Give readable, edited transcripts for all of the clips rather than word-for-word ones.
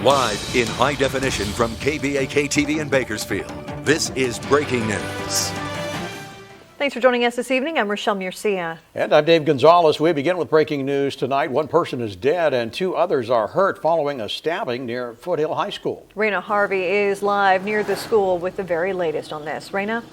Live in high definition from KBAK TV in Bakersfield, this is Breaking News. Thanks for joining us this evening. I'm Rochelle Murcia. And I'm Dave Gonzalez. We begin with breaking news tonight. One person is dead and two others are hurt following a stabbing near Foothill High School. Raina Harvey is live near the school with the very latest on this. Raina?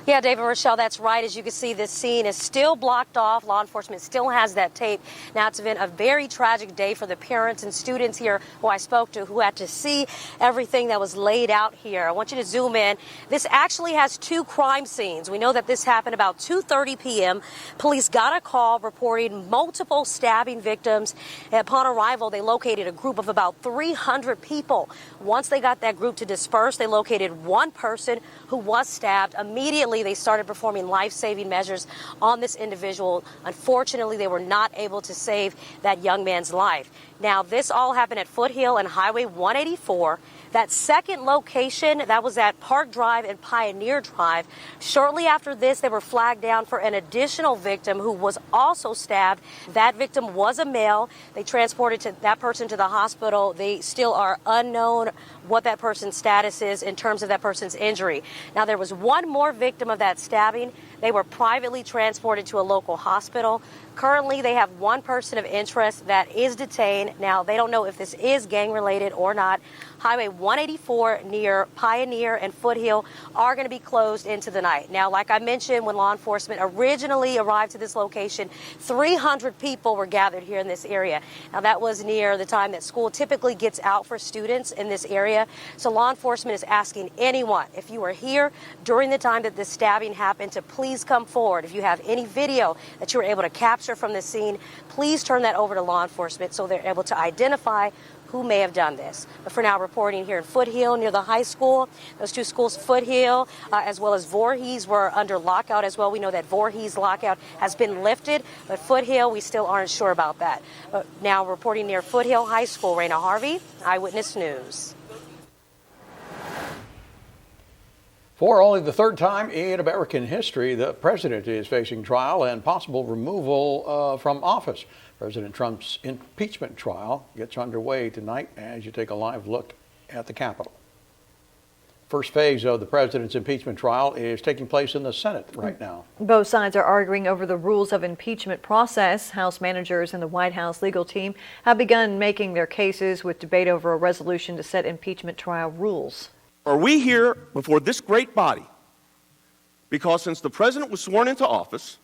Yeah, David, Rochelle, that's right. As you can see, this scene is still blocked off. Law enforcement still has that tape. Now, it's been a very tragic day for the parents and students here who I spoke to who had to see everything that was laid out here. I want you to zoom in. This actually has two crime scenes. We know that this happened about 2:30 p.m. Police got a call reporting multiple stabbing victims. Upon arrival, they located a group of about 300 people. Once they got that group to disperse, they located one person who was stabbed. Immediately, they started performing life-saving measures on this individual. Unfortunately, they were not able to save that young man's life. Now, this all happened at Foothill and Highway 184. That second location, that was at Park Drive and Pioneer Drive. Shortly after this, they were flagged down for an additional victim who was also stabbed. That victim was a male. They transported that person to the hospital. They still are unknown what that person's status is in terms of that person's injury. Now, there was one more victim of that stabbing. They were privately transported to a local hospital. Currently, they have one person of interest that is detained. Now, they don't know if this is gang-related or not. Highway 184 near Pioneer and Foothill are going to be closed into the night. Now, like I mentioned, when law enforcement originally arrived to this location, 300 people were gathered here in this area. Now, that was near the time that school typically gets out for students in this area. So law enforcement is asking anyone, if you were here during the time that this stabbing happened, to please come forward. If you have any video that you were able to capture from the scene, please turn that over to law enforcement so they're able to identify who may have done this. But for now, reporting here in Foothill near the high school, those two schools, Foothill as well as Voorhees, were under lockout as well. We know that Voorhees lockout has been lifted, but Foothill, we still aren't sure about that. Now reporting near Foothill High School, Raina Harvey, Eyewitness News. For only the third time in American history, the president is facing trial and possible removal from office. President Trump's impeachment trial gets underway tonight as you take a live look at the Capitol. First phase of the president's impeachment trial is taking place in the Senate right now. Both sides are arguing over the rules of impeachment process. House managers and the White House legal team have begun making their cases with debate over a resolution to set impeachment trial rules. Are we here before this great body because since the president was sworn into office,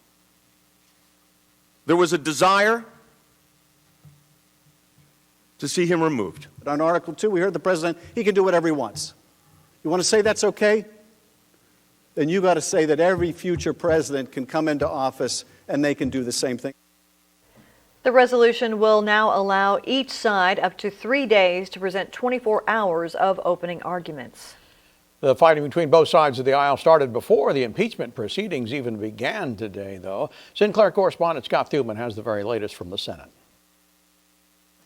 there was a desire to see him removed? On Article 2, we heard the president, he can do whatever he wants. You want to say that's okay? Then you got to say that every future president can come into office and they can do the same thing. The resolution will now allow each side up to 3 days to present 24 hours of opening arguments. The fighting between both sides of the aisle started before the impeachment proceedings even began today, though. Sinclair correspondent Scott Thuman has the very latest from the Senate.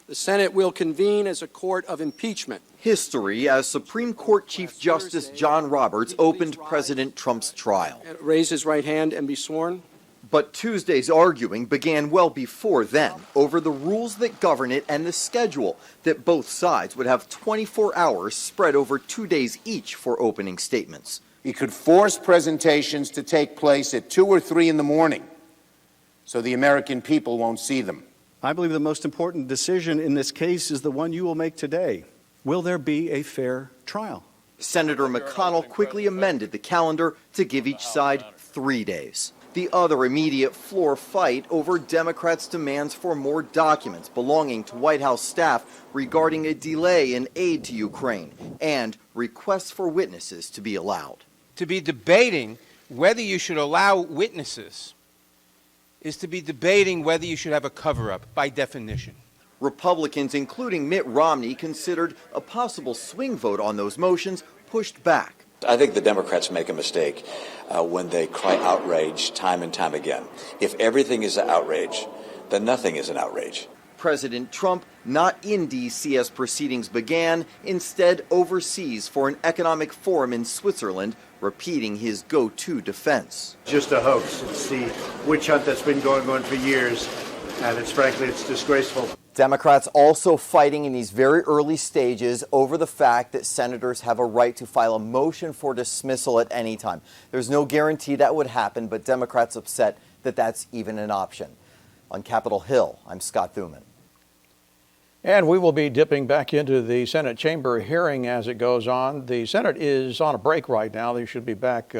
The Senate will convene as a court of impeachment. History as Supreme Court Chief Justice John Roberts opened President Trump's trial. Raise his right hand and be sworn. But Tuesday's arguing began well before then over the rules that govern it and the schedule that both sides would have 24 hours spread over 2 days each for opening statements. He could force presentations to take place at 2 or 3 in the morning so the American people won't see them. I believe the most important decision in this case is the one you will make today. Will there be a fair trial? Senator McConnell quickly amended the calendar to give each side 3 days. The other immediate floor fight over Democrats' demands for more documents belonging to White House staff regarding a delay in aid to Ukraine and requests for witnesses to be allowed. To be debating whether you should allow witnesses is to be debating whether you should have a cover-up by definition. Republicans, including Mitt Romney, considered a possible swing vote on those motions pushed back. I think the Democrats make a mistake when they cry outrage time and time again. If everything is an outrage, then nothing is an outrage. President Trump not in D.C. as proceedings began, instead overseas for an economic forum in Switzerland, repeating his go-to defense. Just a hoax. It's the witch hunt that's been going on for years, and frankly, it's disgraceful. Democrats also fighting in these very early stages over the fact that senators have a right to file a motion for dismissal at any time. There's no guarantee that would happen, but Democrats upset that that's even an option. On Capitol Hill, I'm Scott Thuman. And we will be dipping back into the Senate chamber hearing as it goes on. The Senate is on a break right now. They should be back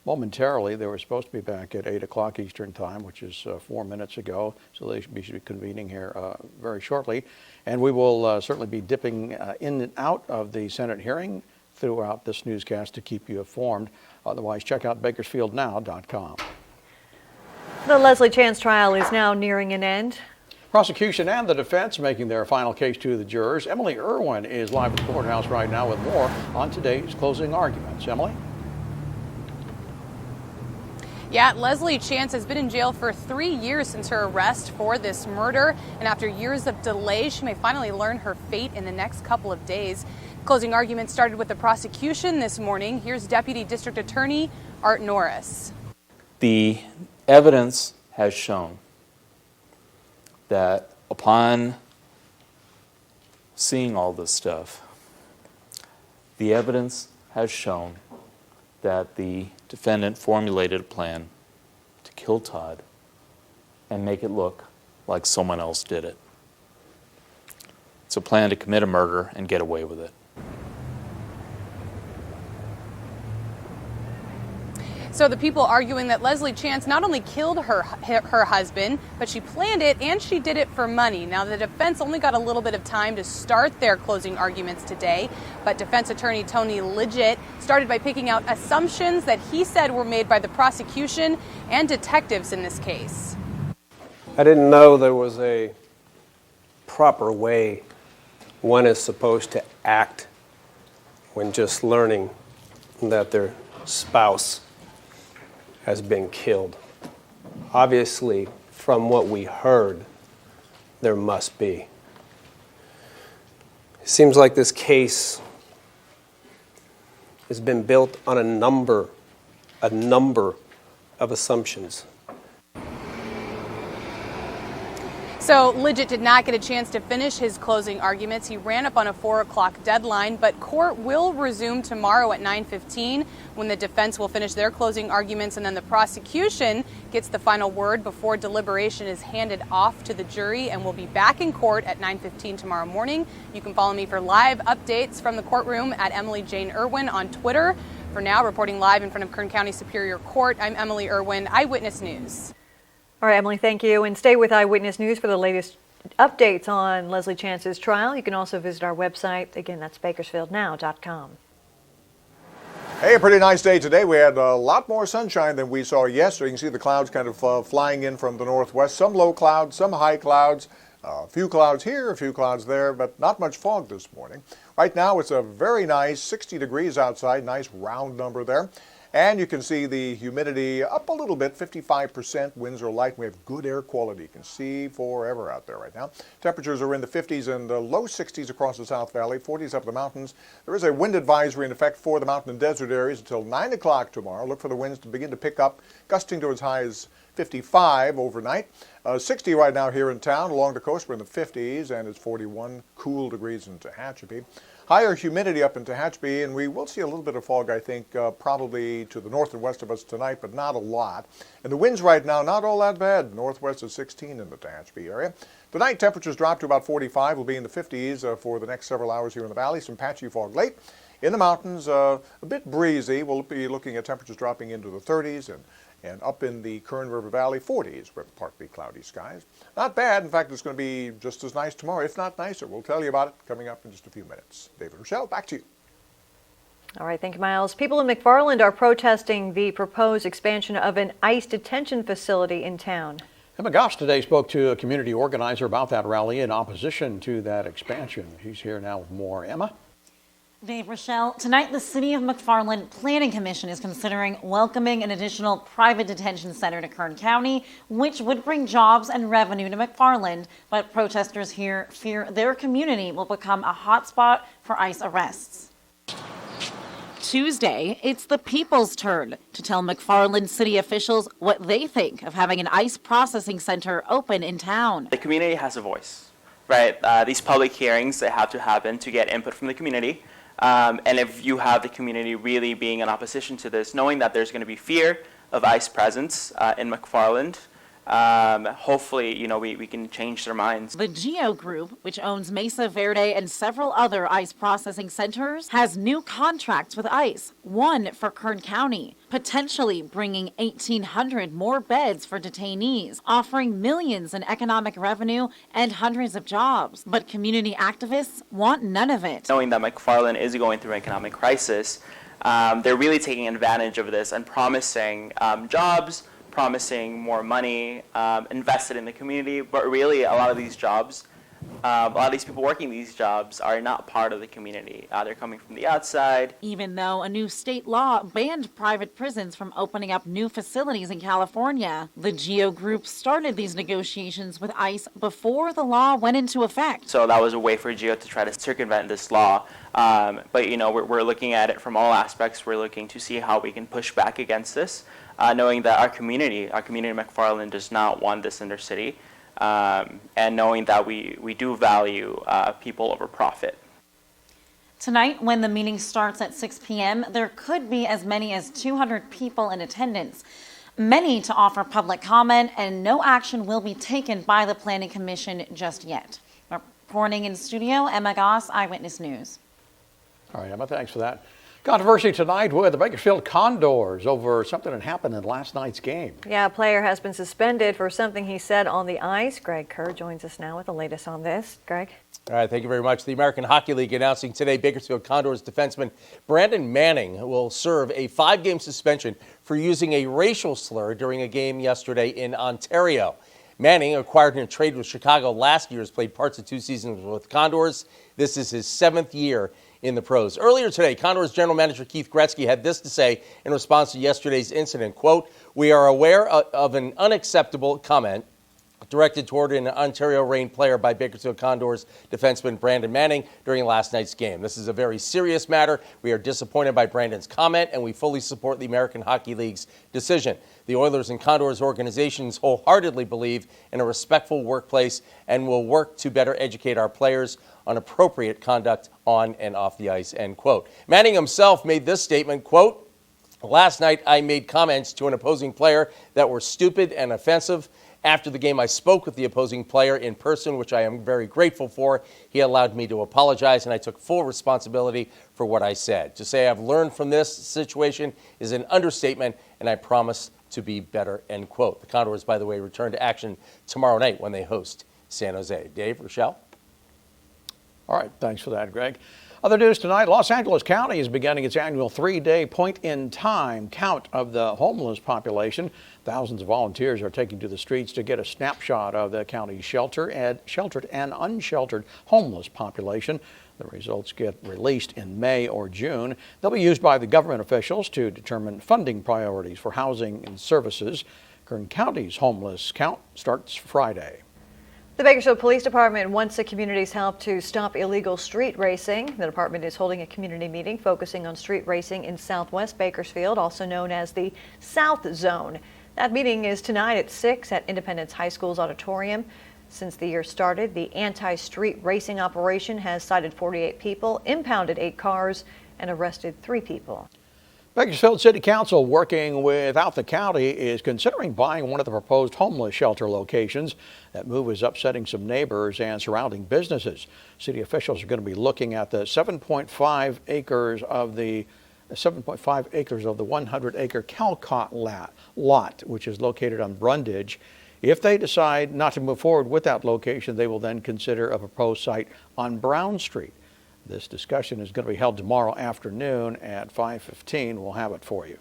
momentarily. They were supposed to be back at 8 o'clock Eastern time, which is 4 minutes ago. So they should be convening here very shortly. And we will certainly be dipping in and out of the Senate hearing throughout this newscast to keep you informed. Otherwise, check out bakersfieldnow.com. The Leslie Chance trial is now nearing an end. Prosecution and the defense making their final case to the jurors. Emily Irwin is live at the courthouse right now with more on today's closing arguments. Emily? Yeah, Leslie Chance has been in jail for 3 years since her arrest for this murder. And after years of delay, she may finally learn her fate in the next couple of days. Closing arguments started with the prosecution this morning. Here's Deputy District Attorney Art Norris. The evidence has shown that upon seeing all this stuff, the evidence has shown that the defendant formulated a plan to kill Todd and make it look like someone else did it. It's a plan to commit a murder and get away with it. So the people arguing that Leslie Chance not only killed her husband, but she planned it and she did it for money. Now, the defense only got a little bit of time to start their closing arguments today, but defense attorney Tony Liggett started by picking out assumptions that he said were made by the prosecution and detectives in this case. I didn't know there was a proper way one is supposed to act when just learning that their spouse has been killed. Obviously, from what we heard, there must be. It seems like this case has been built on a number of assumptions. So Liggett did not get a chance to finish his closing arguments. He ran up on a 4 o'clock deadline, but court will resume tomorrow at 9:15 when the defense will finish their closing arguments, and then the prosecution gets the final word before deliberation is handed off to the jury, and we'll be back in court at 9:15 tomorrow morning. You can follow me for live updates from the courtroom at Emily Jane Irwin on Twitter. For now, reporting live in front of Kern County Superior Court, I'm Emily Irwin, Eyewitness News. All right, Emily, thank you. And stay with Eyewitness News for the latest updates on Leslie Chance's trial. You can also visit our website. Again, that's bakersfieldnow.com. Hey, a pretty nice day today. We had a lot more sunshine than we saw yesterday. You can see the clouds kind of flying in from the northwest. Some low clouds, some high clouds. A few clouds here, a few clouds there, but not much fog this morning. Right now, it's a very nice 60 degrees outside. Nice round number there. And you can see the humidity up a little bit, 55%. Winds are light. We have good air quality. You can see forever out there right now. Temperatures are in the 50s and the low 60s across the South Valley, 40s up the mountains. There is a wind advisory in effect for the mountain and desert areas until 9 o'clock tomorrow. Look for the winds to begin to pick up, gusting to as high as 55 overnight. 60 right now here in town. Along the coast, we're in the 50s, and it's 41 cool degrees in Tehachapi. Higher humidity up in Tehachapi, and we will see a little bit of fog, I think, probably to the north and west of us tonight, but not a lot. And the winds right now, not all that bad. Northwest is 16 in the Tehachapi area. Tonight, temperatures drop to about 45. We'll be in the 50s for the next several hours here in the valley. Some patchy fog late. In the mountains, a bit breezy. We'll be looking at temperatures dropping into the 30s, and up in the Kern River Valley, 40s with partly cloudy skies. Not bad. In fact, it's going to be just as nice tomorrow, if not nicer. We'll tell you about it coming up in just a few minutes. David Rochelle, back to you. All right, thank you, Miles. People in McFarland are protesting the proposed expansion of an ICE detention facility in town. Emma Goss today spoke to a community organizer about that rally in opposition to that expansion. She's here now with more. Emma? Dave, Rochelle, tonight the City of McFarland Planning Commission is considering welcoming an additional private detention center to Kern County, which would bring jobs and revenue to McFarland. But protesters here fear their community will become a hotspot for ICE arrests. Tuesday, it's the people's turn to tell McFarland city officials what they think of having an ICE processing center open in town. The community has a voice. right? These public hearings, they have to happen to get input from the community. And if you have the community really being in opposition to this, knowing that there's going to be fear of ICE presence in McFarland, hopefully, we can change their minds. The GEO Group, which owns Mesa Verde and several other ICE processing centers, has new contracts with ICE, one for Kern County, potentially bringing 1,800 more beds for detainees, offering millions in economic revenue and hundreds of jobs. But community activists want none of it. Knowing that McFarland is going through an economic crisis, they're really taking advantage of this and promising jobs, promising more money invested in the community, but really a lot of these jobs, a lot of these people working these jobs are not part of the community. They're coming from the outside. Even though a new state law banned private prisons from opening up new facilities in California, the GEO Group started these negotiations with ICE before the law went into effect. So that was a way for GEO to try to circumvent this law. But we're looking at it from all aspects. We're looking to see how we can push back against this. Knowing that our community in McFarland does not want this in their city, and knowing that we do value people over profit. Tonight, when the meeting starts at 6 p.m., there could be as many as 200 people in attendance, many to offer public comment, and no action will be taken by the Planning Commission just yet. Reporting in studio, Emma Goss, Eyewitness News. All right, Emma, thanks for that. Controversy tonight with the Bakersfield Condors over something that happened in last night's game. Yeah, a player has been suspended for something he said on the ice. Greg Kerr joins us now with the latest on this. Greg? All right, thank you very much. The American Hockey League announcing today Bakersfield Condors defenseman Brandon Manning will serve a 5-game suspension for using a racial slur during a game yesterday in Ontario. Manning, acquired in a trade with Chicago last year, has played parts of 2 seasons with Condors. This is his 7th year in the pros. Earlier today, Condors general manager Keith Gretzky had this to say in response to yesterday's incident, quote, "We are aware of an unacceptable comment directed toward an Ontario Reign player by Bakersfield Condors defenseman Brandon Manning during last night's game. This is a very serious matter. We are disappointed by Brandon's comment, and we fully support the American Hockey League's decision. The Oilers and Condors organizations wholeheartedly believe in a respectful workplace and will work to better educate our players on appropriate conduct on and off the ice," end quote. Manning himself made this statement, quote, "Last night I made comments to an opposing player that were stupid and offensive. After the game, I spoke with the opposing player in person, which I am very grateful for. He allowed me to apologize, and I took full responsibility for what I said. To say I've learned from this situation is an understatement, and I promise to be better," end quote. The Condors, by the way, return to action tomorrow night when they host San Jose. Dave, Rochelle? All right, thanks for that, Greg. Other news tonight, Los Angeles County is beginning its annual 3-day point-in-time count of the homeless population. Thousands of volunteers are taking to the streets to get a snapshot of the county's sheltered and unsheltered homeless population. The results get released in May or June. They'll be used by the government officials to determine funding priorities for housing and services. Kern County's homeless count starts Friday. The Bakersfield Police Department wants the community's help to stop illegal street racing. The department is holding a community meeting focusing on street racing in Southwest Bakersfield, also known as the South Zone. That meeting is tonight at 6 at Independence High School's auditorium. Since the year started, the anti-street racing operation has cited 48 people, impounded 8 cars, and arrested 3 people. Bakersfield City Council, working without the county, is considering buying one of the proposed homeless shelter locations. That move is upsetting some neighbors and surrounding businesses. City officials are going to be looking at the 7.5 acres of the 100-acre Calcott lot, which is located on Brundage. If they decide not to move forward with that location, they will then consider a proposed site on Brown Street. This discussion is going to be held tomorrow afternoon at 5:15. We'll have it for you.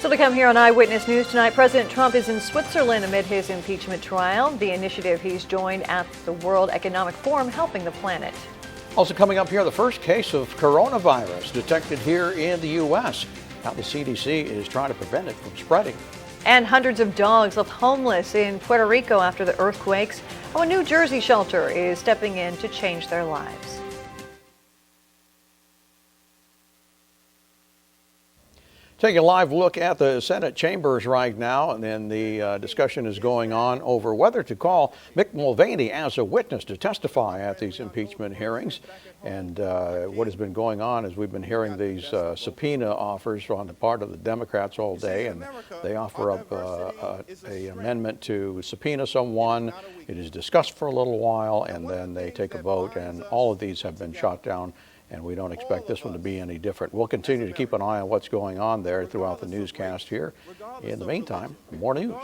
So to come here on Eyewitness News tonight, President Trump is in Switzerland amid his impeachment trial. The initiative he's joined at the World Economic Forum, Helping the Planet. Also coming up here, the first case of coronavirus detected here in the U.S. How the CDC is trying to prevent it from spreading. And hundreds of dogs left homeless in Puerto Rico after the earthquakes. How a New Jersey shelter is stepping in to change their lives. Take a live look at the Senate chambers right now, and then the discussion is going on over whether to call Mick Mulvaney as a witness to testify at these impeachment hearings. And what has been going on is we've been hearing these subpoena offers on the part of the Democrats all day, and they offer up an amendment to subpoena someone. It is discussed for a little while, and then they take a vote, and all of these have been shot down. And we don't expect this one to be any different. We'll continue to keep an eye on what's going on there throughout the newscast here. In the meantime, more news.